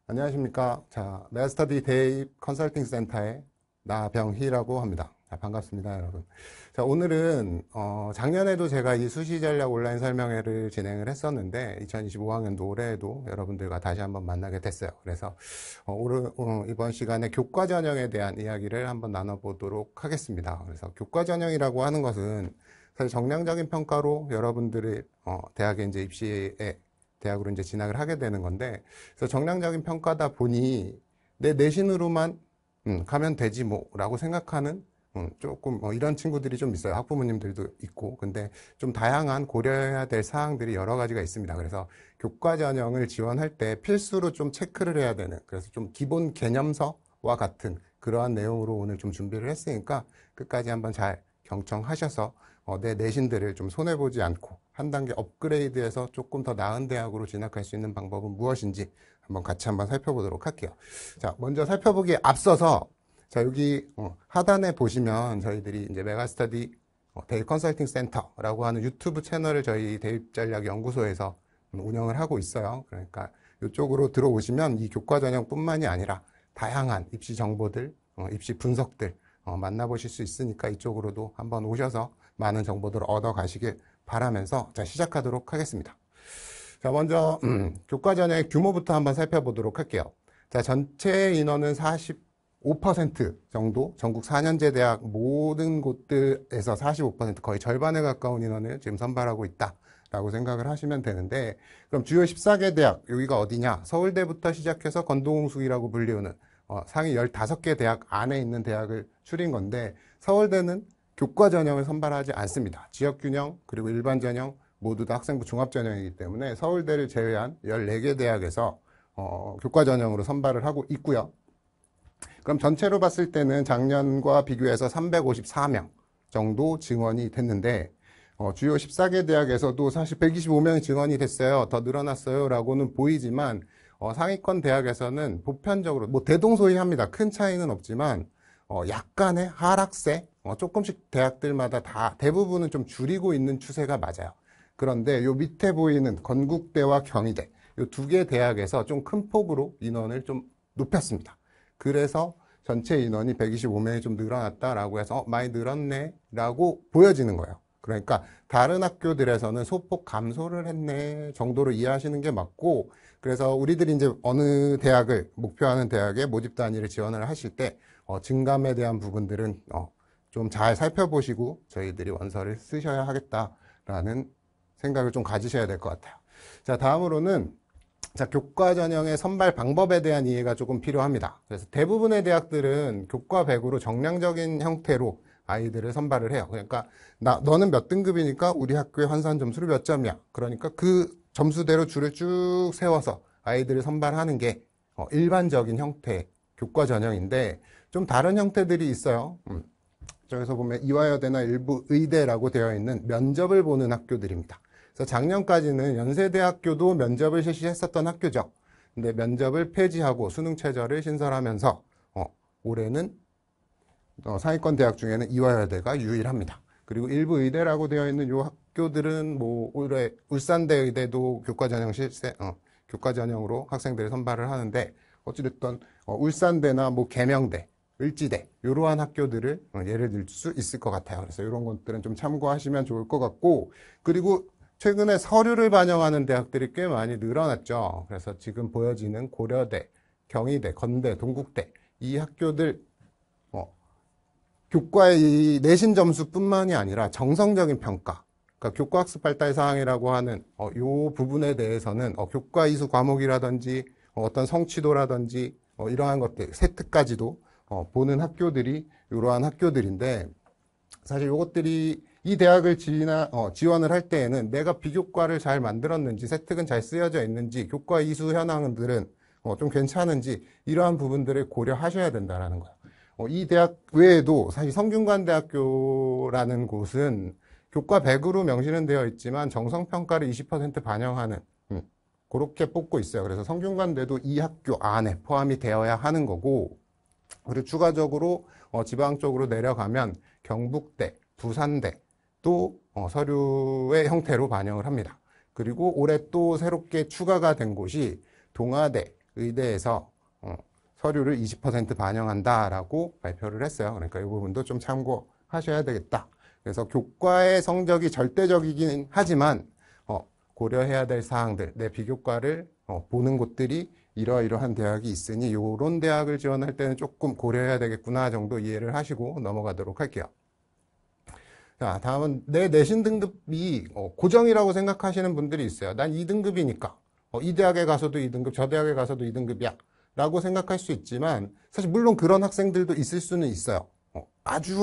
안녕하십니까. 자, 메가스터디 대입 컨설팅 센터의 나병희라고 합니다. 자, 반갑습니다, 여러분. 자, 오늘은, 작년에도 제가 이 수시 전략 온라인 설명회를 진행을 했었는데, 2025학년도 올해에도 여러분들과 다시 한번 만나게 됐어요. 그래서, 이번 시간에 교과 전형에 대한 이야기를 한번 나눠보도록 하겠습니다. 그래서 교과 전형이라고 하는 것은 사실 정량적인 평가로 여러분들의, 대학에 이제 대학으로 이제 진학을 하게 되는 건데, 그래서 정량적인 평가다 보니 내 내신으로만 가면 되지 뭐라고 생각하는 조금 이런 친구들이 좀 있어요. 학부모님들도 있고. 근데 좀 다양한 고려해야 될 사항들이 여러 가지가 있습니다. 그래서 교과 전형을 지원할 때 필수로 좀 체크를 해야 되는, 그래서 좀 기본 개념서와 같은 그러한 내용으로 오늘 좀 준비를 했으니까 끝까지 한번 잘 경청하셔서 내 내신들을 좀 손해보지 않고 한 단계 업그레이드해서 조금 더 나은 대학으로 진학할 수 있는 방법은 무엇인지 같이 한번 살펴보도록 할게요. 자, 먼저 살펴보기에 앞서서, 자, 여기 하단에 보시면 저희들이 이제 메가스터디 대입 컨설팅 센터라고 하는 유튜브 채널을 저희 대입 전략 연구소에서 운영을 하고 있어요. 그러니까 이쪽으로 들어오시면 이 교과 전형뿐만이 아니라 다양한 입시 정보들, 입시 분석들 만나보실 수 있으니까 이쪽으로도 한번 오셔서 많은 정보들을 얻어 가시길 바라면서 자, 시작하도록 하겠습니다. 자, 먼저 교과 전형의 규모부터 한번 살펴보도록 할게요. 자, 전체 인원은 45% 정도, 전국 4년제 대학 모든 곳들에서 45%, 거의 절반에 가까운 인원을 지금 선발하고 있다라고 생각을 하시면 되는데, 그럼 주요 14개 대학, 여기가 어디냐? 서울대부터 시작해서 건동홍수이라고 불리우는 상위 15개 대학 안에 있는 대학을 추린 건데, 서울대는 교과 전형을 선발하지 않습니다. 지역 균형 그리고 일반 전형 모두 다 학생부 종합 전형이기 때문에 서울대를 제외한 14개 대학에서 교과 전형으로 선발을 하고 있고요. 그럼 전체로 봤을 때는 작년과 비교해서 354명 정도 증원이 됐는데, 주요 14개 대학에서도 사실 125명이 증원이 됐어요. 더 늘어났어요 라고는 보이지만 상위권 대학에서는 보편적으로 뭐 대동소이합니다. 큰 차이는 없지만 약간의 하락세, 조금씩 대학들마다 다 대부분은 좀 줄이고 있는 추세가 맞아요. 그런데 요 밑에 보이는 건국대와 경희대, 요 두 개 대학에서 좀 큰 폭으로 인원을 좀 높였습니다. 그래서 전체 인원이 125명이 좀 늘어났다라고 해서 많이 늘었네 라고 보여지는 거예요. 그러니까 다른 학교들에서는 소폭 감소를 했네 정도로 이해하시는 게 맞고, 그래서 우리들이 이제 어느 대학을 목표하는 대학에 모집 단위를 지원을 하실 때 증감에 대한 부분들은 좀 잘 살펴보시고 저희들이 원서를 쓰셔야 하겠다라는 생각을 좀 가지셔야 될 것 같아요. 자, 다음으로는 자, 교과 전형의 선발 방법에 대한 이해가 조금 필요합니다. 그래서 대부분의 대학들은 교과 100으로 정량적인 형태로 아이들을 선발을 해요. 그러니까 너는 몇 등급이니까 우리 학교의 환산 점수를 몇 점이야. 그러니까 그 점수대로 줄을 쭉 세워서 아이들을 선발하는 게 일반적인 형태의 교과 전형인데, 좀 다른 형태들이 있어요. 저기서 보면 이화여대나 일부 의대라고 되어 있는 면접을 보는 학교들입니다. 그래서 작년까지는 연세대학교도 면접을 실시했었던 학교죠. 근데 면접을 폐지하고 수능 최저를 신설하면서 올해는 상위권 대학 중에는 이화여대가 유일합니다. 그리고 일부 의대라고 되어 있는 이 학교들은 뭐 올해 울산대 의대도 교과 전형으로 학생들을 선발을 하는데, 어찌됐든 울산대나 뭐 계명대, 을지대 이러한 학교들을 예를 들 수 있을 것 같아요. 그래서 이런 것들은 좀 참고하시면 좋을 것 같고, 그리고 최근에 서류를 반영하는 대학들이 꽤 많이 늘어났죠. 그래서 지금 보여지는 고려대, 경희대, 건대, 동국대 이 학교들 교과의 이 내신 점수뿐만이 아니라 정성적인 평가, 그러니까 교과학습 발달 사항이라고 하는 이 부분에 대해서는 교과 이수 과목이라든지 어떤 성취도라든지 이러한 것들, 세특까지도 보는 학교들이 이러한 학교들인데, 사실 이것들이 이 대학을 지원을 할 때에는 내가 비교과를 잘 만들었는지, 세특은 잘 쓰여져 있는지, 교과 이수 현황들은 좀 괜찮은지, 이러한 부분들을 고려하셔야 된다는 거예요. 이 대학 외에도 사실 성균관대학교라는 곳은 교과 100으로 명시는 되어 있지만 정성평가를 20% 반영하는 그렇게 뽑고 있어요. 그래서 성균관대도 이 학교 안에 포함이 되어야 하는 거고, 그리고 추가적으로 지방 쪽으로 내려가면 경북대, 부산대 또 서류의 형태로 반영을 합니다. 그리고 올해 또 새롭게 추가가 된 곳이 동아대, 의대에서 서류를 20% 반영한다라고 발표를 했어요. 그러니까 이 부분도 좀 참고하셔야 되겠다. 그래서 교과의 성적이 절대적이긴 하지만 고려해야 될 사항들, 내 비교과를 보는 곳들이 이러이러한 대학이 있으니 이런 대학을 지원할 때는 조금 고려해야 되겠구나 정도 이해를 하시고 넘어가도록 할게요. 자, 다음은 내 내신 등급이 고정이라고 생각하시는 분들이 있어요. 난 2등급이니까 이 대학에 가서도 2등급, 저 대학에 가서도 2등급이야 라고 생각할 수 있지만 사실 물론 그런 학생들도 있을 수는 있어요. 아주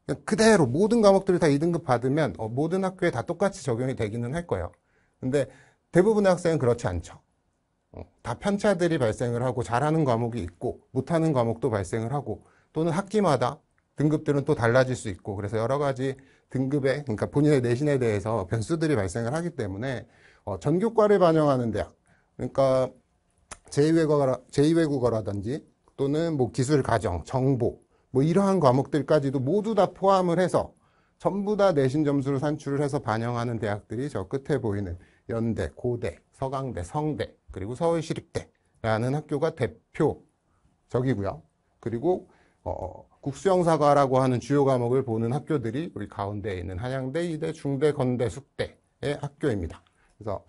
그냥 그대로 모든 과목들을 다 2등급 받으면 모든 학교에 다 똑같이 적용이 되기는 할 거예요. 근데 대부분의 학생은 그렇지 않죠. 다 편차들이 발생을 하고 잘하는 과목이 있고 못하는 과목도 발생을 하고 또는 학기마다 등급들은 또 달라질 수 있고 그래서 여러 가지 등급에 그러니까 본인의 내신에 대해서 변수들이 발생을 하기 때문에 전교과를 반영하는 대학 그러니까 제2외국어라든지 또는 뭐 기술 과정, 정보 뭐 이러한 과목들까지도 모두 다 포함을 해서 전부 다 내신 점수를 산출을 해서 반영하는 대학들이 저 끝에 보이는 연대, 고대, 서강대, 성대 그리고 서울시립대라는 학교가 대표적이고요. 그리고 국수영사과라고 하는 주요 과목을 보는 학교들이 우리 가운데에 있는 한양대, 이대, 중대, 건대, 숙대의 학교입니다. 그래서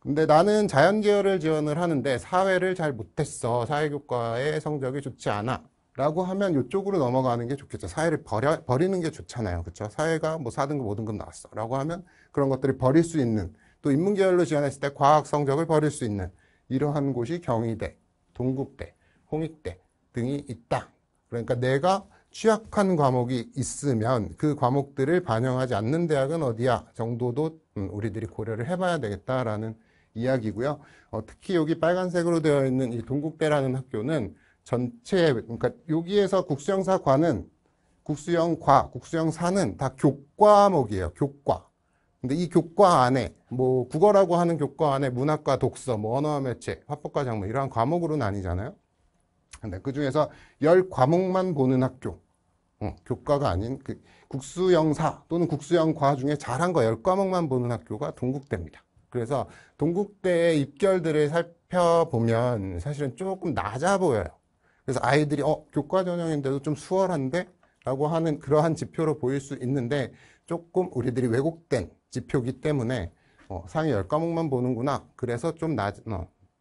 근데 나는 자연계열을 지원을 하는데 사회를 잘 못했어. 사회교과의 성적이 좋지 않아. 라고 하면 이쪽으로 넘어가는 게 좋겠죠. 사회를 버리는 게 좋잖아요. 그렇죠? 사회가 뭐 4등급, 5등급 나왔어. 라고 하면 그런 것들을 버릴 수 있는 또 인문계열로 지원했을 때 과학 성적을 버릴 수 있는 이러한 곳이 경희대, 동국대, 홍익대 등이 있다. 그러니까 내가 취약한 과목이 있으면 그 과목들을 반영하지 않는 대학은 어디야 정도도 우리들이 고려를 해봐야 되겠다라는 이야기고요. 특히 여기 빨간색으로 되어 있는 이 동국대라는 학교는 전체 그러니까 여기에서 국수영사과는 국수영과, 국수영사는 다 교과목이에요. 교과. 근데 이 교과 안에 뭐 국어라고 하는 교과 안에 문학과 독서, 뭐 언어와 매체, 화법과 작문 이러한 과목으로 나뉘잖아요. 근데 그 중에서 10과목만 보는 학교, 교과가 아닌 그 국수영사 또는 국수영과 중에 잘한 거 10과목만 보는 학교가 동국대입니다. 그래서 동국대의 입결들을 살펴보면 사실은 조금 낮아 보여요. 그래서 아이들이 교과 전형인데도 좀 수월한데? 라고 하는 그러한 지표로 보일 수 있는데 조금 우리들이 왜곡된 지표이기 때문에 상위 10과목만 보는구나. 그래서 좀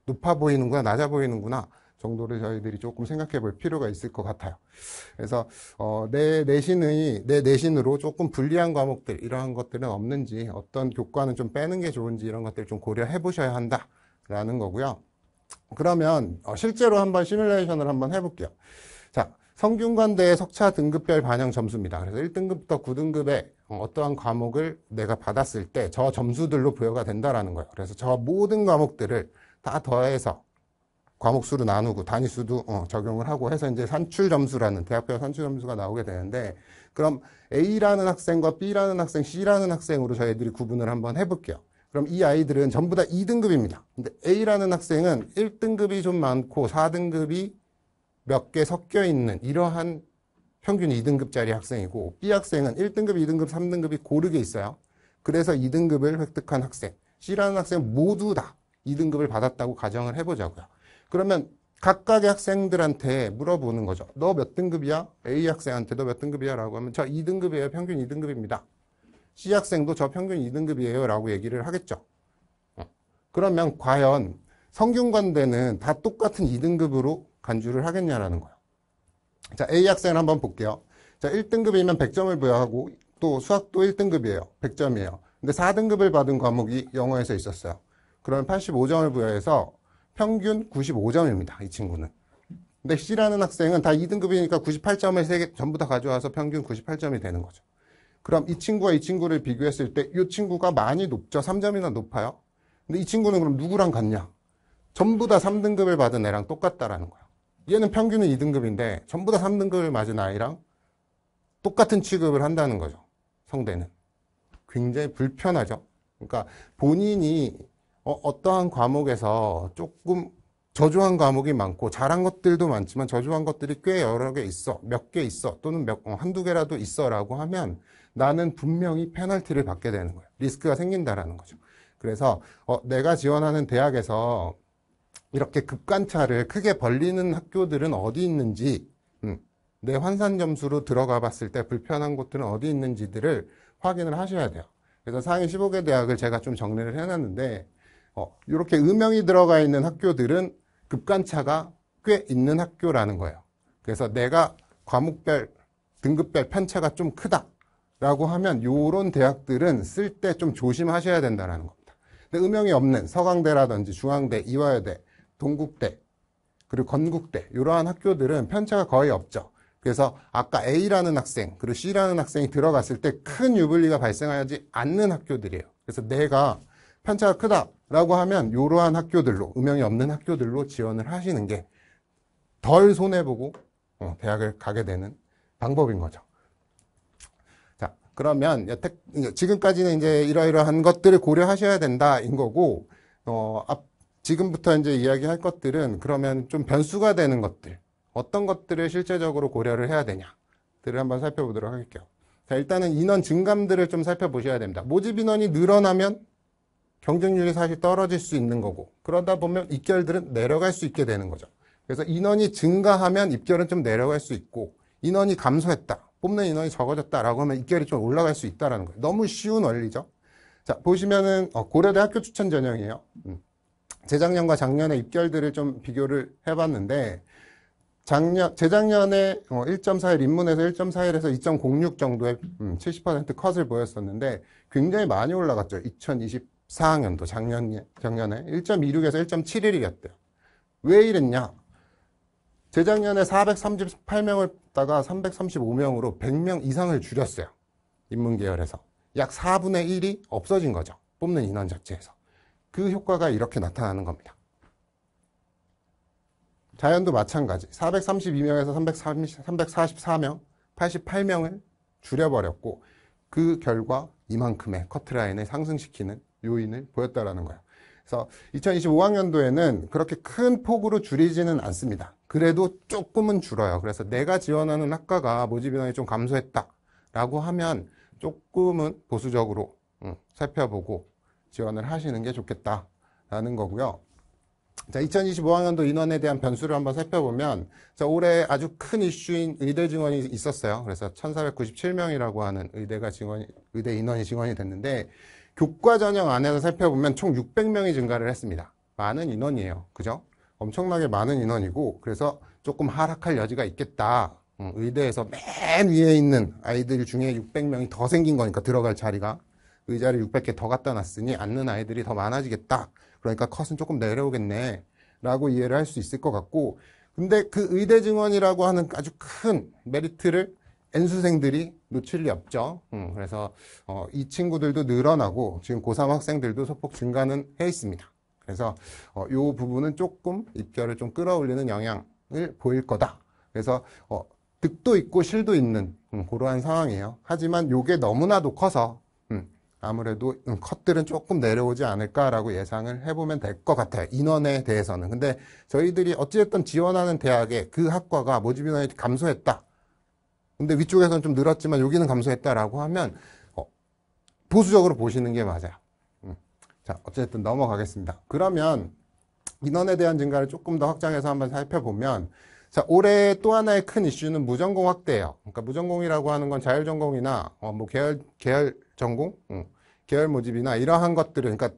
높아 보이는구나, 낮아 보이는구나 정도를 저희들이 조금 생각해 볼 필요가 있을 것 같아요. 그래서 내 내신으로 조금 불리한 과목들 이러한 것들은 없는지 어떤 교과는 좀 빼는 게 좋은지 이런 것들을 좀 고려해 보셔야 한다라는 거고요. 그러면 실제로 한번 시뮬레이션을 한번 해볼게요. 자, 성균관대의 석차 등급별 반영 점수입니다. 그래서 1등급부터 9등급에 어떠한 과목을 내가 받았을 때 저 점수들로 부여가 된다라는 거예요. 그래서 저 모든 과목들을 다 더해서 과목 수로 나누고 단위 수도 적용을 하고 해서 이제 산출 점수라는 대학별 산출 점수가 나오게 되는데 그럼 A라는 학생과 B라는 학생, C라는 학생으로 저희들이 구분을 한번 해볼게요. 그럼 이 아이들은 전부 다 2등급입니다. 근데 A라는 학생은 1등급이 좀 많고 4등급이 몇 개 섞여 있는 이러한 평균 2등급짜리 학생이고 B 학생은 1등급, 2등급, 3등급이 고르게 있어요. 그래서 2등급을 획득한 학생, C라는 학생은 모두 다 2등급을 받았다고 가정을 해보자고요. 그러면 각각의 학생들한테 물어보는 거죠. 너 몇 등급이야? A 학생한테 너 몇 등급이야? 라고 하면 저 2등급이에요. 평균 2등급입니다. C 학생도 저 평균 2등급이에요. 라고 얘기를 하겠죠. 그러면 과연 성균관대는 다 똑같은 2등급으로 간주를 하겠냐라는 거예요. 자, A 학생을 한번 볼게요. 자, 1등급이면 100점을 부여하고 또 수학도 1등급이에요. 100점이에요. 근데 4등급을 받은 과목이 영어에서 있었어요. 그러면 85점을 부여해서 평균 95점입니다. 이 친구는. 근데 C라는 학생은 다 2등급이니까 98점을 세 개 전부 다 가져와서 평균 98점이 되는 거죠. 그럼 이 친구와 이 친구를 비교했을 때 이 친구가 많이 높죠. 3점이나 높아요. 근데 이 친구는 그럼 누구랑 같냐? 전부 다 3등급을 받은 애랑 똑같다라는 거예요. 얘는 평균은 2등급인데 전부 다 3등급을 맞은 아이랑 똑같은 취급을 한다는 거죠. 성대는. 굉장히 불편하죠. 그러니까 본인이 어떠한 과목에서 조금 저조한 과목이 많고 잘한 것들도 많지만 저조한 것들이 꽤 여러 개 있어. 몇 개 있어. 또는 한두 개라도 있어 라고 하면 나는 분명히 페널티를 받게 되는 거예요. 리스크가 생긴다라는 거죠. 그래서 내가 지원하는 대학에서 이렇게 급간차를 크게 벌리는 학교들은 어디 있는지, 내 환산 점수로 들어가 봤을 때 불편한 곳들은 어디 있는지들을 확인을 하셔야 돼요. 그래서 상위 15개 대학을 제가 좀 정리를 해놨는데, 이렇게 음영이 들어가 있는 학교들은 급간차가 꽤 있는 학교라는 거예요. 그래서 내가 과목별, 등급별 편차가 좀 크다라고 하면 이런 대학들은 쓸 때 좀 조심하셔야 된다는 겁니다. 근데 음영이 없는 서강대라든지 중앙대, 이화여대, 동국대, 그리고 건국대 이러한 학교들은 편차가 거의 없죠. 그래서 아까 A라는 학생, 그리고 C라는 학생이 들어갔을 때 큰 유불리가 발생하지 않는 학교들이에요. 그래서 내가 편차가 크다라고 하면 이러한 학교들로, 음영이 없는 학교들로 지원을 하시는 게 덜 손해보고 대학을 가게 되는 방법인 거죠. 자, 그러면 지금까지는 이제 이러이러한 것들을 고려하셔야 된다인 거고, 지금부터 이제 이야기할 것들은 그러면 좀 변수가 되는 것들, 어떤 것들을 실제적으로 고려를 해야 되냐들을 한번 살펴보도록 할게요. 자, 일단은 인원 증감들을 좀 살펴보셔야 됩니다. 모집 인원이 늘어나면 경쟁률이 사실 떨어질 수 있는 거고, 그러다 보면 입결들은 내려갈 수 있게 되는 거죠. 그래서 인원이 증가하면 입결은 좀 내려갈 수 있고, 인원이 감소했다, 뽑는 인원이 적어졌다라고 하면 입결이 좀 올라갈 수 있다라는 거예요. 너무 쉬운 원리죠. 자, 보시면은 고려대 학교 추천 전형이에요. 재작년과 작년의 입결들을 좀 비교를 해봤는데, 재작년에 1.41 인문에서 1.41에서 2.06 정도의 70% 컷을 보였었는데 굉장히 많이 올라갔죠. 2024학년도 작년에 1.26에서 1.71이었대요. 왜 이랬냐? 재작년에 438명을 다가 335명으로 100명 이상을 줄였어요. 인문계열에서. 약 4분의 1이 없어진 거죠. 뽑는 인원 자체에서. 그 효과가 이렇게 나타나는 겁니다. 자연도 마찬가지. 432명에서 344명, 88명을 줄여버렸고 그 결과 이만큼의 커트라인을 상승시키는 요인을 보였다라는 거예요. 그래서 2025학년도에는 그렇게 큰 폭으로 줄이지는 않습니다. 그래도 조금은 줄어요. 그래서 내가 지원하는 학과가 모집 인원이 좀 감소했다라고 하면 조금은 보수적으로 살펴보고 지원을 하시는 게 좋겠다라는 거고요. 자, 2025학년도 인원에 대한 변수를 한번 살펴보면, 자, 올해 아주 큰 이슈인 의대 증원이 있었어요. 그래서 1497명이라고 하는 의대 인원이 증원이 됐는데, 교과 전형 안에서 살펴보면 총 600명이 증가를 했습니다. 많은 인원이에요. 그죠? 엄청나게 많은 인원이고, 그래서 조금 하락할 여지가 있겠다. 의대에서 맨 위에 있는 아이들 중에 600명이 더 생긴 거니까 들어갈 자리가. 의자를 600개 더 갖다 놨으니 앉는 아이들이 더 많아지겠다. 그러니까 컷은 조금 내려오겠네 라고 이해를 할 수 있을 것 같고, 근데 그 의대 증원이라고 하는 아주 큰 메리트를 N수생들이 놓칠 리 없죠. 그래서 이 친구들도 늘어나고 지금 고3 학생들도 소폭 증가는 해 있습니다. 그래서 이 부분은 조금 입결을 좀 끌어올리는 영향을 보일 거다. 그래서 득도 있고 실도 있는 그러한 상황이에요. 하지만 이게 너무나도 커서 아무래도 컷들은 조금 내려오지 않을까라고 예상을 해보면 될 것 같아요. 인원에 대해서는. 근데 저희들이 어찌됐든 지원하는 대학에 그 학과가 모집 인원이 감소했다. 근데 위쪽에서는 좀 늘었지만 여기는 감소했다라고 하면 보수적으로 보시는 게 맞아요. 자, 어쨌든 넘어가겠습니다. 그러면 인원에 대한 증가를 조금 더 확장해서 한번 살펴보면, 자, 올해 또 하나의 큰 이슈는 무전공 확대예요. 그러니까 무전공이라고 하는 건 자율전공이나 뭐 계열 전공, 계열 모집이나 이러한 것들을, 그러니까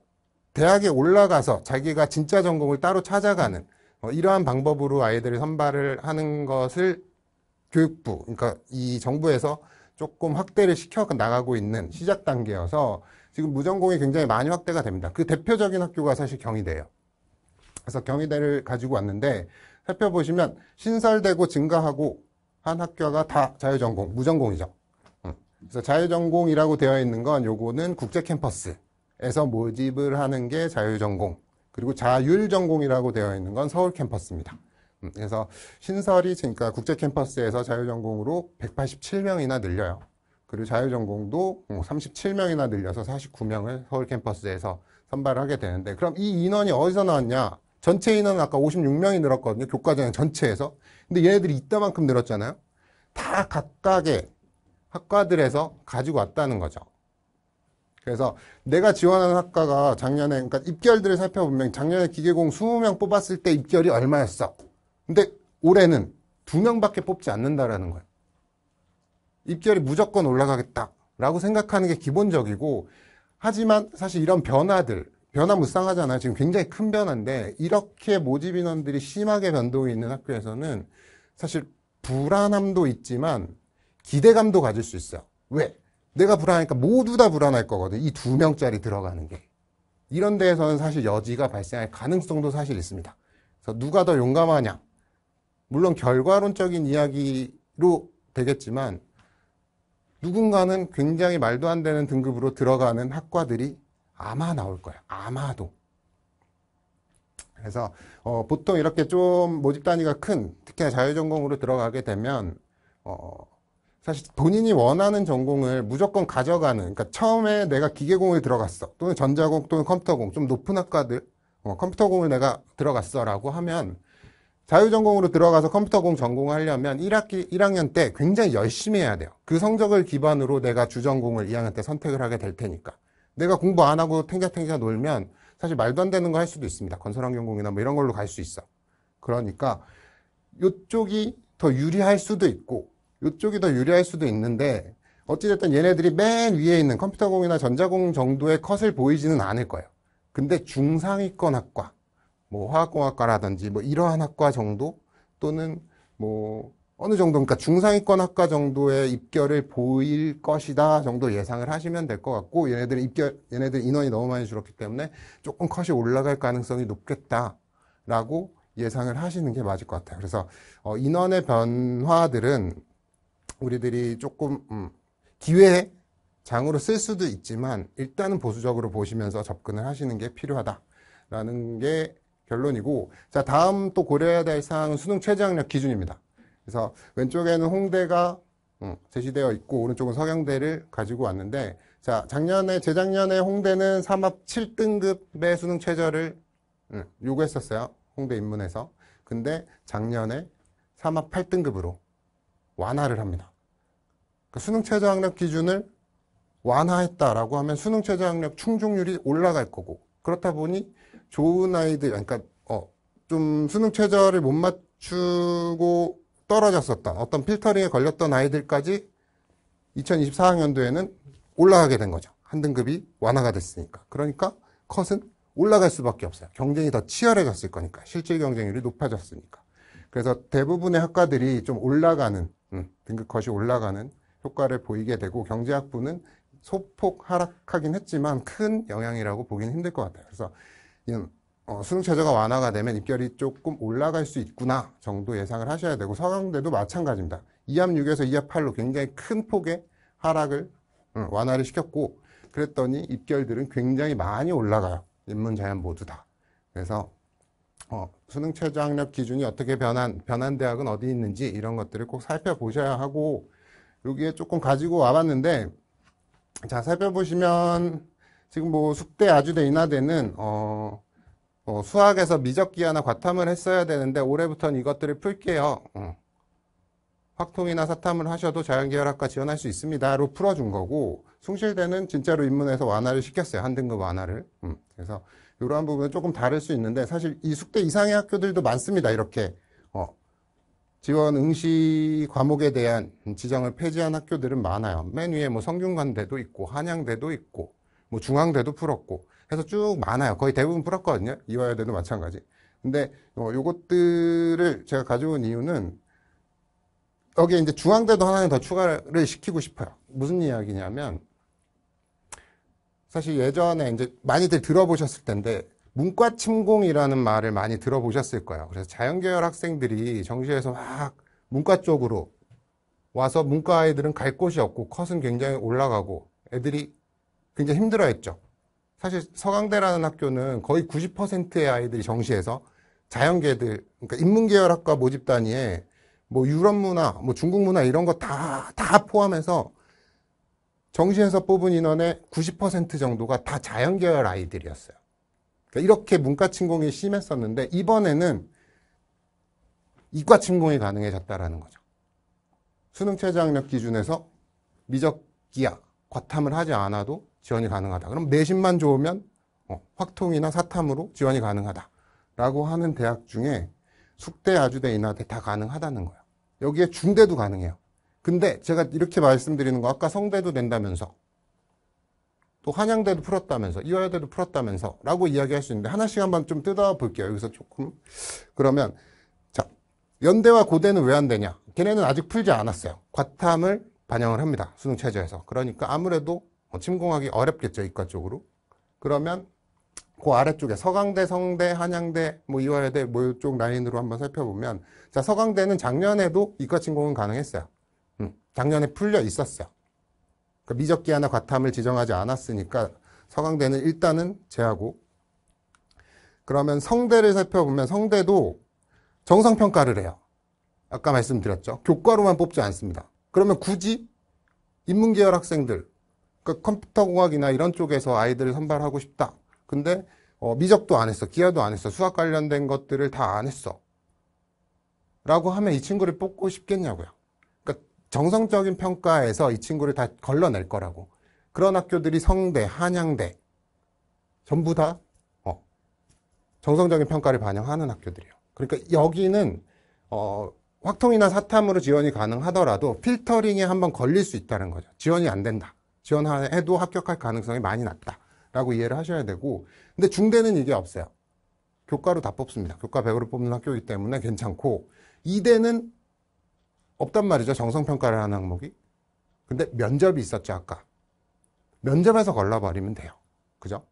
대학에 올라가서 자기가 진짜 전공을 따로 찾아가는 이러한 방법으로 아이들을 선발을 하는 것을 교육부, 그러니까 이 정부에서 조금 확대를 시켜 나가고 있는 시작 단계여서 지금 무전공이 굉장히 많이 확대가 됩니다. 그 대표적인 학교가 사실 경희대예요. 그래서 경희대를 가지고 왔는데 살펴보시면 신설되고 증가하고 한 학교가 다 자율전공, 무전공이죠. 그래서 자율전공이라고 되어 있는 건 요거는 국제캠퍼스에서 모집을 하는 게 자율전공, 그리고 자율전공이라고 되어 있는 건 서울 캠퍼스입니다. 그래서 신설이, 그러니까 국제캠퍼스에서 자율전공으로 187명이나 늘려요. 그리고 자율전공도 37명이나 늘려서 49명을 서울 캠퍼스에서 선발을 하게 되는데, 그럼 이 인원이 어디서 나왔냐? 전체 인원은 아까 56명이 늘었거든요. 교과전형 전체에서. 근데 얘네들이 이따만큼 늘었잖아요. 다 각각의 학과들에서 가지고 왔다는 거죠. 그래서 내가 지원하는 학과가 작년에, 그러니까 입결들을 살펴보면 작년에 기계공 20명 뽑았을 때 입결이 얼마였어? 근데 올해는 2명밖에 뽑지 않는다라는 거예요. 입결이 무조건 올라가겠다라고 생각하는 게 기본적이고, 하지만 사실 이런 변화들, 변화무쌍하잖아요. 지금 굉장히 큰 변화인데, 이렇게 모집 인원들이 심하게 변동이 있는 학교에서는 사실 불안함도 있지만 기대감도 가질 수 있어요. 왜? 내가 불안하니까 모두 다 불안할 거거든. 이 2명짜리 들어가는 게. 이런 데에서는 사실 여지가 발생할 가능성도 사실 있습니다. 그래서 누가 더 용감하냐? 물론 결과론적인 이야기로 되겠지만 누군가는 굉장히 말도 안 되는 등급으로 들어가는 학과들이 아마 나올 거예요. 아마도. 그래서 보통 이렇게 좀 모집 단위가 큰, 특히나 자유전공으로 들어가게 되면 사실 본인이 원하는 전공을 무조건 가져가는, 그러니까 처음에 내가 기계공을 들어갔어, 또는 전자공 또는 컴퓨터공, 좀 높은 학과들, 컴퓨터공을 내가 들어갔어라고 하면 자유전공으로 들어가서 컴퓨터공 전공하려면 1학년 때 굉장히 열심히 해야 돼요. 그 성적을 기반으로 내가 주전공을 2학년 때 선택을 하게 될 테니까. 내가 공부 안 하고 탱자탱자 놀면 사실 말도 안 되는 거 할 수도 있습니다. 건설환경공이나 뭐 이런 걸로 갈 수 있어. 그러니까 이쪽이 더 유리할 수도 있고 이쪽이 더 유리할 수도 있는데 어찌됐든 얘네들이 맨 위에 있는 컴퓨터공이나 전자공 정도의 컷을 보이지는 않을 거예요. 근데 중상위권 학과, 뭐 화학공학과라든지 뭐 이러한 학과 정도 또는 뭐 어느 정도, 그러니까 중상위권 학과 정도의 입결을 보일 것이다 정도 예상을 하시면 될 것 같고, 얘네들 인원이 너무 많이 줄었기 때문에 조금 컷이 올라갈 가능성이 높겠다라고 예상을 하시는 게 맞을 것 같아요. 그래서 인원의 변화들은 우리들이 조금 기회장으로 쓸 수도 있지만 일단은 보수적으로 보시면서 접근을 하시는 게 필요하다라는 게 결론이고, 자, 다음 또 고려해야 될 사항은 수능 최저학력 기준입니다. 그래서 왼쪽에는 홍대가 제시되어 있고 오른쪽은 서경대를 가지고 왔는데, 자, 재작년에 홍대는 삼합 7등급의 수능 최저를 요구했었어요. 홍대 입문에서. 근데 작년에 삼합 8등급으로 완화를 합니다. 그러니까 수능 최저학력 기준을 완화했다라고 하면 수능 최저학력 충족률이 올라갈 거고, 그렇다 보니 좋은 아이들, 그러니까 좀 수능 최저를 못 맞추고 떨어졌었던 어떤 필터링에 걸렸던 아이들까지 2024학년도에는 올라가게 된 거죠. 한 등급이 완화가 됐으니까. 그러니까 컷은 올라갈 수밖에 없어요. 경쟁이 더 치열해졌을 거니까. 실질 경쟁률이 높아졌으니까. 그래서 대부분의 학과들이 좀 올라가는, 등급 컷이 올라가는 효과를 보이게 되고, 경제학부는 소폭 하락하긴 했지만 큰 영향이라고 보기는 힘들 것 같아요. 그래서 수능 최저가 완화가 되면 입결이 조금 올라갈 수 있구나 정도 예상을 하셔야 되고, 서강대도 마찬가지입니다. 2합 6에서 2합 8로 굉장히 큰 폭의 하락을 완화를 시켰고, 그랬더니 입결들은 굉장히 많이 올라가요. 인문, 자연 모두 다. 그래서 수능 최저학력 기준이 어떻게 변한 대학은 어디 있는지 이런 것들을 꼭 살펴보셔야 하고, 여기에 조금 가지고 와봤는데, 자, 살펴보시면 지금 뭐 숙대 아주대 인하대는 수학에서 미적기하나 과탐을 했어야 되는데 올해부터는 이것들을 풀게요. 확통이나 사탐을 하셔도 자연계열학과 지원할 수 있습니다로 풀어준 거고, 숭실대는 진짜로 입문해서 완화를 시켰어요. 한 등급 완화를. 그래서 이러한 부분은 조금 다를 수 있는데, 사실 이 숙대 이상의 학교들도 많습니다. 이렇게 지원 응시 과목에 대한 지정을 폐지한 학교들은 많아요. 맨 위에 뭐 성균관대도 있고 한양대도 있고 뭐 중앙대도 풀었고 해서 쭉 많아요. 거의 대부분 풀었거든요. 이화여대도 마찬가지. 근데 요것들을 제가 가져온 이유는 여기에 이제 중앙대도 하나 더 추가를 시키고 싶어요. 무슨 이야기냐면, 사실 예전에 이제 많이들 들어보셨을 텐데 문과 침공이라는 말을 많이 들어보셨을 거예요. 그래서 자연계열 학생들이 정시에서 막 문과 쪽으로 와서 문과 아이들은 갈 곳이 없고 컷은 굉장히 올라가고 애들이 굉장히 힘들어했죠. 사실 서강대라는 학교는 거의 90%의 아이들이 정시에서 자연계들, 그러니까 인문계열학과 모집 단위에 뭐 유럽 문화, 뭐 중국 문화 이런 거 다 포함해서 정시에서 뽑은 인원의 90% 정도가 다 자연계열 아이들이었어요. 그러니까 이렇게 문과 침공이 심했었는데 이번에는 이과 침공이 가능해졌다라는 거죠. 수능 최저학력 기준에서 미적기하, 과탐을 하지 않아도 지원이 가능하다. 그럼 내신만 좋으면 확통이나 사탐으로 지원이 가능하다라고 하는 대학 중에 숙대, 아주대, 인하대 다 가능하다는 거예요. 여기에 중대도 가능해요. 근데 제가 이렇게 말씀드리는 거 아까 성대도 된다면서 또 한양대도 풀었다면서 이화여대도 풀었다면서 라고 이야기할 수 있는데 하나씩 한번 좀 뜯어볼게요. 여기서 조금. 그러면 자, 연대와 고대는 왜 안 되냐? 걔네는 아직 풀지 않았어요. 과탐을 반영을 합니다. 수능 최저에서. 그러니까 아무래도 침공하기 어렵겠죠. 이과 쪽으로. 그러면 그 아래쪽에 서강대, 성대, 한양대, 뭐 이화여대 뭐 이쪽 라인으로 한번 살펴보면 자, 서강대는 작년에도 이과 침공은 가능했어요. 작년에 풀려 있었어요. 그러니까 미적기하나 과탐을 지정하지 않았으니까 서강대는 일단은 제하고 그러면 성대를 살펴보면 성대도 정성평가를 해요. 아까 말씀드렸죠. 교과로만 뽑지 않습니다. 그러면 굳이 인문계열 학생들 그러니까 컴퓨터공학이나 이런 쪽에서 아이들을 선발하고 싶다. 근데 미적도 안 했어. 기하도 안 했어. 수학 관련된 것들을 다 안 했어. 라고 하면 이 친구를 뽑고 싶겠냐고요. 그러니까 정성적인 평가에서 이 친구를 다 걸러낼 거라고. 그런 학교들이 성대, 한양대 전부 다 정성적인 평가를 반영하는 학교들이에요. 그러니까 여기는 확통이나 사탐으로 지원이 가능하더라도 필터링에 한번 걸릴 수 있다는 거죠. 지원이 안 된다. 지원해도 합격할 가능성이 많이 낮다라고 이해를 하셔야 되고 근데 중대는 이게 없어요. 교과로 다 뽑습니다. 교과 100으로 뽑는 학교이기 때문에 괜찮고 이대는 없단 말이죠. 정성평가를 하는 항목이. 근데 면접이 있었죠. 아까. 면접에서 걸러버리면 돼요. 그죠?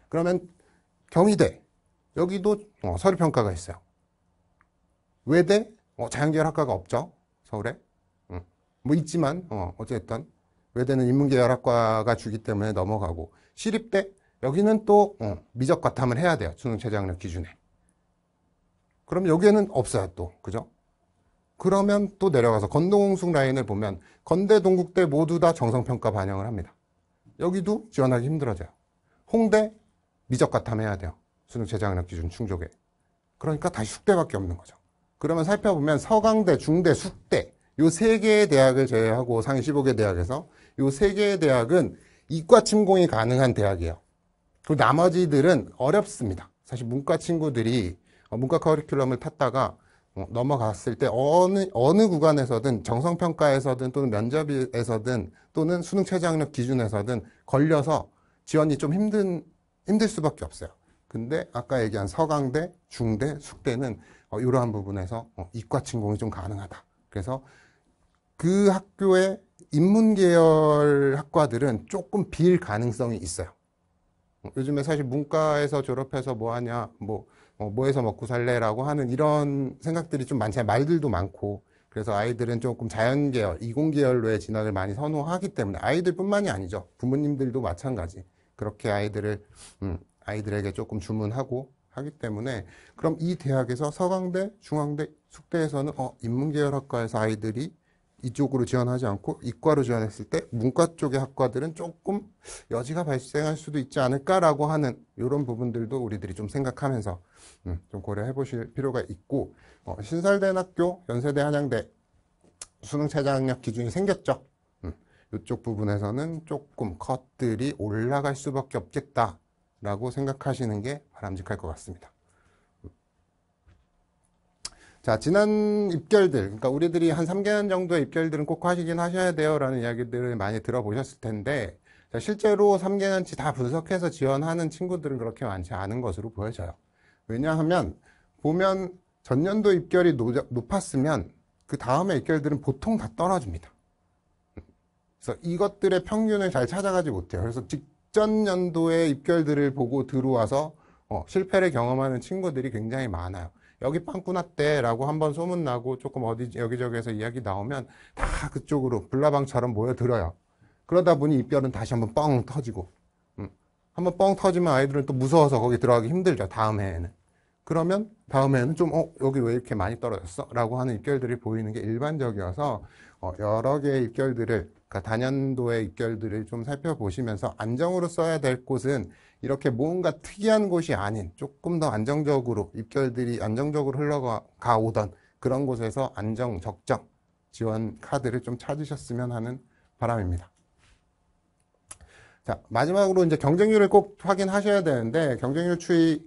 그러면 경희대 여기도 서류평가가 있어요. 외대 자연계열 학과가 없죠. 서울에. 뭐 있지만 어쨌든 외대는 인문계열학과가 주기 때문에 넘어가고 시립대 여기는 또 미적 과탐을 해야 돼요. 수능 최저학력 기준에. 그럼 여기에는 없어요. 또 그죠? 그러면 또 내려가서 건동홍숙 라인을 보면 건대, 동국대 모두 다 정성평가 반영을 합니다. 여기도 지원하기 힘들어져요. 홍대 미적 과탐 해야 돼요. 수능 최저학력 기준 충족에. 그러니까 다시 숙대밖에 없는 거죠. 그러면 살펴보면 서강대, 중대, 숙대 요 세 개의 대학을 제외하고 상위 15개 대학에서 요 세 개의 대학은 이과 침공이 가능한 대학이에요. 그리고 나머지들은 어렵습니다. 사실 문과 친구들이 문과 커리큘럼을 탔다가 넘어갔을 때 어느 구간에서든 정성평가에서든 또는 면접에서든 또는 수능 최저학력 기준에서든 걸려서 지원이 좀 힘들 수밖에 없어요. 근데 아까 얘기한 서강대, 중대, 숙대는 이러한 부분에서 이과 침공이 좀 가능하다. 그래서 그 학교의 인문계열 학과들은 조금 빌 가능성이 있어요. 요즘에 사실 문과에서 졸업해서 뭐 하냐, 뭐해서 먹고 살래라고 하는 이런 생각들이 좀 많잖아요. 말들도 많고. 그래서 아이들은 조금 자연계열, 이공계열로의 진학을 많이 선호하기 때문에 아이들뿐만이 아니죠. 부모님들도 마찬가지. 그렇게 아이들에게 조금 주문하고 하기 때문에 그럼 이 대학에서 서강대, 중앙대, 숙대에서는 인문계열 학과에서 아이들이 이쪽으로 지원하지 않고 이과로 지원했을 때 문과 쪽의 학과들은 조금 여지가 발생할 수도 있지 않을까라고 하는 이런 부분들도 우리들이 좀 생각하면서 좀 고려해 보실 필요가 있고 신설된 학교, 연세대, 한양대 수능 최저학력 기준이 생겼죠. 이쪽 부분에서는 조금 컷들이 올라갈 수밖에 없겠다라고 생각하시는 게 바람직할 것 같습니다. 자, 지난 입결들, 그러니까 우리들이 한 3개년 정도의 입결들은 꼭 하시긴 하셔야 돼요 라는 이야기들을 많이 들어보셨을 텐데 자, 실제로 3개년치 다 분석해서 지원하는 친구들은 그렇게 많지 않은 것으로 보여져요. 왜냐하면 보면 전년도 입결이 높았으면 그 다음에 입결들은 보통 다 떨어집니다. 그래서 이것들의 평균을 잘 찾아가지 못해요. 그래서 직전 연도의 입결들을 보고 들어와서 실패를 경험하는 친구들이 굉장히 많아요. 여기 빵꾸 났대라고 한번 소문나고 조금 여기저기에서 이야기 나오면 다 그쪽으로 불나방처럼 모여들어요. 그러다 보니 입결은 다시 한번 뻥 터지고 한번 뻥 터지면 아이들은 또 무서워서 거기 들어가기 힘들죠. 다음 해에는. 그러면 다음 해에는 좀 여기 왜 이렇게 많이 떨어졌어? 라고 하는 입결들이 보이는 게 일반적이어서 여러 개의 입결들을 그러니까 단연도의 입결들을 좀 살펴보시면서 안정으로 써야 될 곳은 이렇게 뭔가 특이한 곳이 아닌 조금 더 안정적으로 입결들이 안정적으로 흘러가 오던 그런 곳에서 안정, 적정 지원 카드를 좀 찾으셨으면 하는 바람입니다. 자, 마지막으로 이제 경쟁률을 꼭 확인하셔야 되는데, 경쟁률 추이,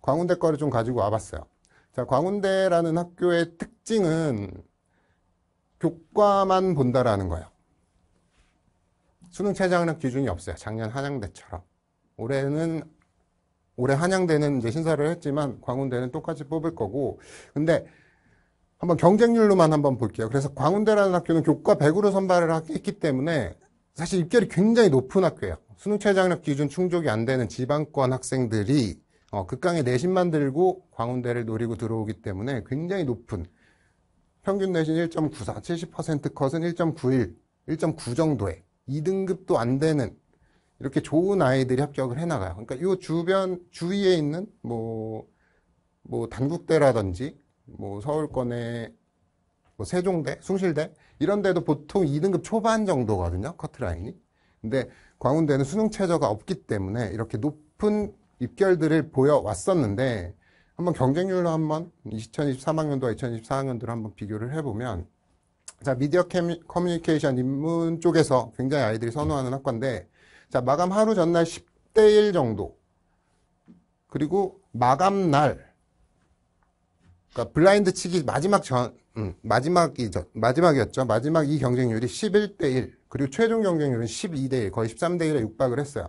광운대 거를 좀 가지고 와봤어요. 자, 광운대라는 학교의 특징은 교과만 본다라는 거예요. 수능 최저학력 기준이 없어요. 작년 한양대처럼. 올해 한양대는 이제 신설을 했지만 광운대는 똑같이 뽑을 거고, 근데 한번 경쟁률로만 한번 볼게요. 그래서 광운대라는 학교는 교과 100으로 선발을 했기 때문에 사실 입결이 굉장히 높은 학교예요. 수능 최저학력 기준 충족이 안 되는 지방권 학생들이 극강의 내신만 들고 광운대를 노리고 들어오기 때문에 굉장히 높은 평균 내신 1.94, 70% 컷은 1.91, 1.9 정도의 2등급도 안 되는 이렇게 좋은 아이들이 합격을 해나가요. 그러니까 이 주위에 있는 뭐 단국대라든지 서울권의 세종대, 숭실대 이런 데도 보통 2등급 초반 정도거든요. 커트라인이. 근데 광운대는 수능 최저가 없기 때문에 이렇게 높은 입결들을 보여왔었는데 한번 경쟁률로 한번 2023학년도와 2024학년도를 한번 비교를 해보면 자, 미디어 커뮤니케이션 인문 쪽에서 굉장히 아이들이 선호하는 학과인데 자, 마감 하루 전날 10대 1 정도 그리고 마감 날 그러니까 블라인드 치기 마지막이었죠. 마지막 이 경쟁률이 11대 1 그리고 최종 경쟁률은 12대 1 거의 13대 1에 육박을 했어요.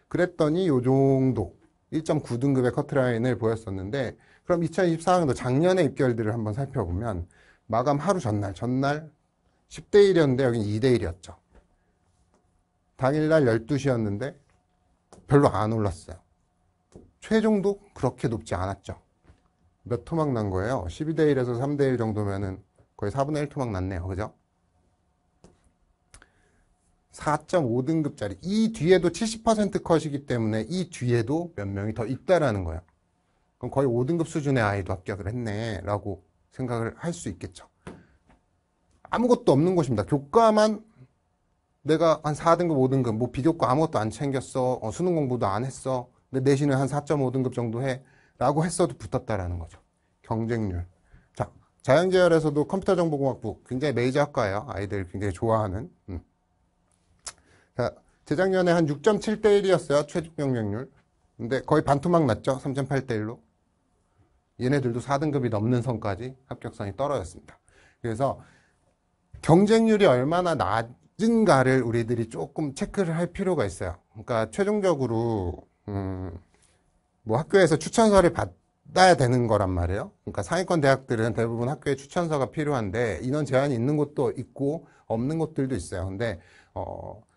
그랬더니 요 정도 1.9등급의 커트라인을 보였었는데 그럼 2024학년도 작년의 입결들을 한번 살펴보면 마감 하루 전날 10대 1이었는데 여긴 2대 1이었죠. 당일날 12시였는데 별로 안 올랐어요. 최종도 그렇게 높지 않았죠. 몇 토막 난 거예요? 12대 1에서 3대 1 정도면은 거의 4분의 1 토막 났네요. 그죠? 4.5등급짜리. 이 뒤에도 70% 컷이기 때문에 이 뒤에도 몇 명이 더 있다라는 거예요. 그럼 거의 5등급 수준의 아이도 합격을 했네. 라고 생각을 할 수 있겠죠. 아무것도 없는 곳입니다. 교과만 내가 한 4등급, 5등급, 뭐 비교과 아무것도 안 챙겼어. 수능 공부도 안 했어. 근데 내신은 한 4.5등급 정도 해. 라고 했어도 붙었다라는 거죠. 경쟁률. 자, 자연계열에서도 컴퓨터정보공학부 굉장히 메이저 학과예요. 아이들 굉장히 좋아하는. 자, 재작년에 한 6.7대 1이었어요. 최종 경쟁률. 근데 거의 반토막 났죠. 3.8대 1로. 얘네들도 4등급이 넘는 선까지 합격선이 떨어졌습니다. 그래서 경쟁률이 얼마나 낮은가를 우리들이 조금 체크를 할 필요가 있어요. 그러니까 최종적으로 뭐 학교에서 추천서를 받아야 되는 거란 말이에요. 그러니까 상위권 대학들은 대부분 학교에 추천서가 필요한데 인원 제한이 있는 곳도 있고 없는 곳들도 있어요. 근데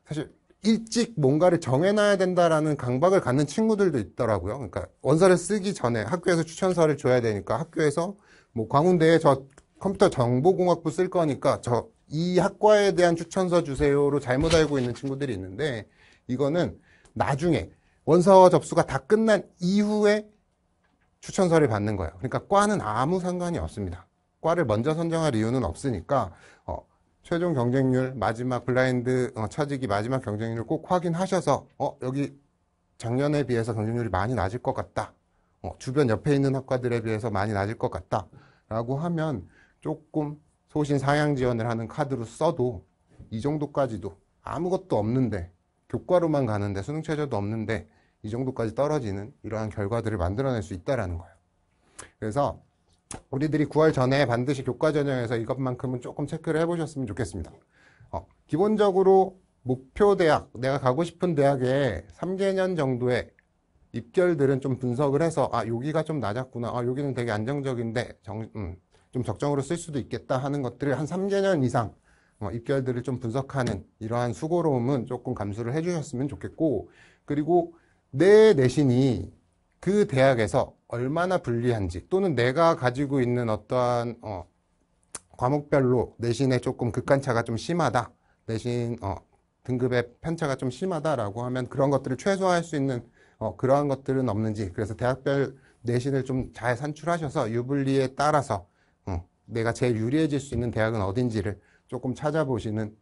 사실 일찍 뭔가를 정해놔야 된다라는 강박을 갖는 친구들도 있더라고요. 그러니까 원서를 쓰기 전에 학교에서 추천서를 줘야 되니까 학교에서 뭐 광운대에 저 컴퓨터 정보공학부 쓸 거니까 이 학과에 대한 추천서 주세요로 잘못 알고 있는 친구들이 있는데 이거는 나중에 원서 접수가 다 끝난 이후에 추천서를 받는 거예요. 그러니까 과는 아무 상관이 없습니다. 과를 먼저 선정할 이유는 없으니까 최종 경쟁률 마지막 블라인드 처지기 마지막 경쟁률 꼭 확인하셔서 여기 작년에 비해서 경쟁률이 많이 낮을 것 같다. 주변 옆에 있는 학과들에 비해서 많이 낮을 것 같다. 라고 하면 조금 소신 상향 지원을 하는 카드로 써도 이 정도까지도 아무것도 없는데 교과로만 가는데 수능 최저도 없는데 이 정도까지 떨어지는 이러한 결과들을 만들어낼 수 있다는 거예요. 그래서 우리들이 9월 전에 반드시 교과 전형에서 이것만큼은 조금 체크를 해보셨으면 좋겠습니다. 기본적으로 목표 대학, 내가 가고 싶은 대학에 3개년 정도의 입결들은 좀 분석을 해서 여기가 좀 낮았구나, 여기는 되게 안정적인데 좀 적정으로 쓸 수도 있겠다 하는 것들을 한 3개년 이상 입결들을 좀 분석하는 이러한 수고로움은 조금 감수를 해주셨으면 좋겠고, 그리고 내 내신이 그 대학에서 얼마나 불리한지 또는 내가 가지고 있는 어떠한 과목별로 내신에 조금 극간차가 좀 심하다, 내신 등급의 편차가 좀 심하다라고 하면 그런 것들을 최소화할 수 있는 그러한 것들은 없는지, 그래서 대학별 내신을 좀 잘 산출하셔서 유불리에 따라서 내가 제일 유리해질 수 있는 대학은 어딘지를 조금 찾아보시는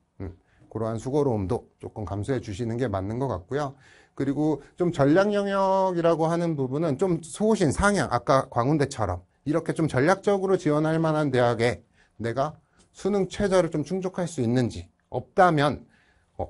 그러한 수고로움도 조금 감수해 주시는 게 맞는 것 같고요. 그리고 좀 전략 영역이라고 하는 부분은 좀 소신, 상향, 아까 광운대처럼 이렇게 좀 전략적으로 지원할 만한 대학에 내가 수능 최저를 좀 충족할 수 있는지, 없다면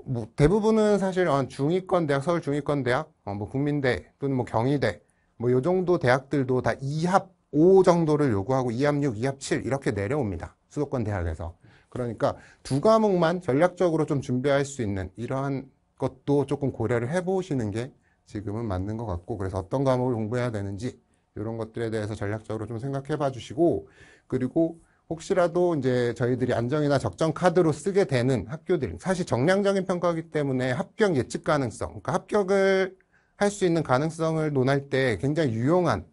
뭐 대부분은 사실 중위권 대학, 서울 중위권 대학, 뭐 국민대 또는 뭐 경희대 뭐 요 정도 대학들도 다 2합 5 정도를 요구하고 2합 6, 2합 7 이렇게 내려옵니다. 수도권 대학에서. 그러니까 두 과목만 전략적으로 좀 준비할 수 있는 이러한 것도 조금 고려를 해보시는 게 지금은 맞는 것 같고, 그래서 어떤 과목을 공부해야 되는지 이런 것들에 대해서 전략적으로 좀 생각해 봐 주시고, 그리고 혹시라도 이제 저희들이 안정이나 적정 카드로 쓰게 되는 학교들, 사실 정량적인 평가이기 때문에 합격 예측 가능성, 그러니까 합격을 할 수 있는 가능성을 논할 때 굉장히 유용한,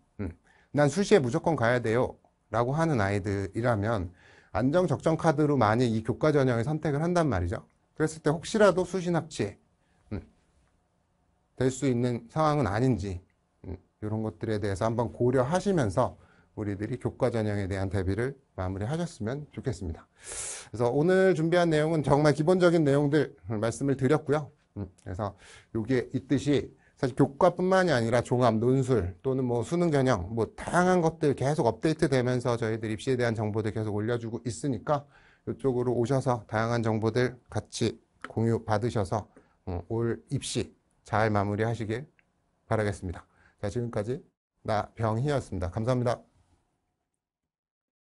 난 수시에 무조건 가야 돼요 라고 하는 아이들이라면 안정 적정 카드로 만약 이 교과 전형을 선택을 한단 말이죠. 그랬을 때 혹시라도 수시 납치에 될 수 있는 상황은 아닌지 이런 것들에 대해서 한번 고려하시면서 우리들이 교과 전형에 대한 대비를 마무리하셨으면 좋겠습니다. 그래서 오늘 준비한 내용은 정말 기본적인 내용들 말씀을 드렸고요. 그래서 여기에 있듯이 사실 교과뿐만이 아니라 종합, 논술 또는 뭐 수능 전형 뭐 다양한 것들 계속 업데이트 되면서 저희들 입시에 대한 정보들 계속 올려주고 있으니까 이쪽으로 오셔서 다양한 정보들 같이 공유 받으셔서 올 입시 잘 마무리하시길 바라겠습니다. 자, 지금까지 나병희였습니다. 감사합니다.